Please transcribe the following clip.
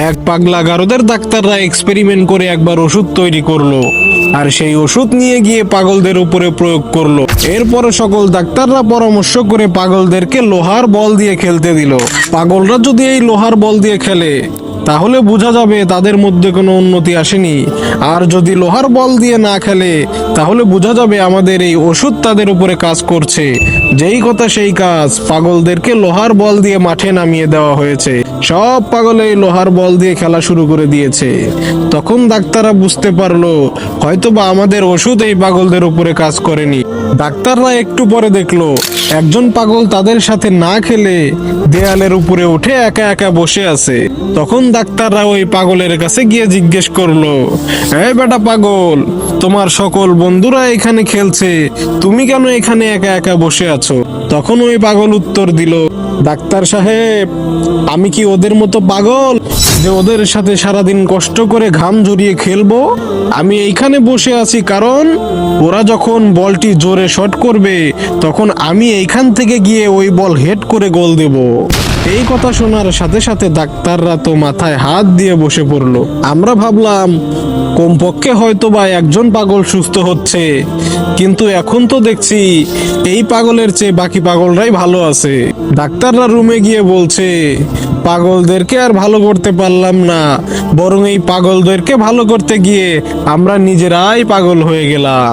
এক পাগলা গারদের ডাক্তাররা এক্সপেরিমেন্ট করে একবার ওষুধ তৈরি করলো, আর সেই ওষুধ নিয়ে গিয়ে পাগলদের উপরে প্রয়োগ করলো। এরপরে সকল ডাক্তাররা পরামর্শ করে পাগলদেরকে লোহার বল দিয়ে খেলতে দিল। পাগলরা যদি এই লোহার বল দিয়ে খেলে তাহলে বোঝা যাবে তাদের মধ্যে কোনো উন্নতি আসেনি, আর যদি লোহার বল দিয়ে না খেলে তাহলে বোঝা যাবে আমাদের এই ওষুধ তাদের উপরে কাজ করছে। যেই কথা সেই কাজ, পাগলদেরকে লোহার বল দিয়ে মাঠে নামিয়ে দেওয়া হয়েছে। সব পাগল এই লোহার বল দিয়ে খেলা শুরু করে দিয়েছে। তখন ডাক্তাররা বুঝতে পারলো হয়তোবা আমাদের ওষুধ এই পাগলদের উপরে কাজ করেনি। ডাক্তাররা একটু পরে দেখলো একজন পাগল তাদের সাথে না খেলে দেয়ালের উপরে উঠে একা একা বসে আছে। তখন ডাক্তাররা ওই পাগলের কাছে গিয়ে জিজ্ঞেস করলো, এই বেটা পাগল, তোমার সকল বন্ধুরা এখানে খেলছে, তুমি কেন এখানে একা একা বসে আছো? তখন ওই পাগল উত্তর দিল, ডাক্তার সাহেব, আমি কি ওদের মতো পাগল যে ওদের সাথে সারাদিন কষ্ট করে ঘাম ঝরিয়ে খেলবো? আমি এইখানে বসে আছি কারণ ওরা যখন বলটি জোরে শট করবে তখন আমি এইখান থেকে গিয়ে ওই বল হেড করে গোল দেব। এই কথা শোনার সাথে সাথে ডাক্তাররা তো মাথায় হাত দিয়ে বসে পড়লো। আমরা ভাবলাম কমপক্ষে হয়তো বা একজন পাগল সুস্থ হচ্ছে, কিন্তু এখন তো দেখছি এই পাগলের চেয়ে বাকি পাগলরাই ভালো আছে। ডাক্তাররা রুমে গিয়ে বলছে, পাগলদেরকে আর ভালো করতে পারলাম না, বরং এই পাগলদেরকে ভালো করতে গিয়ে আমরা নিজেরাই পাগল হয়ে গেলাম।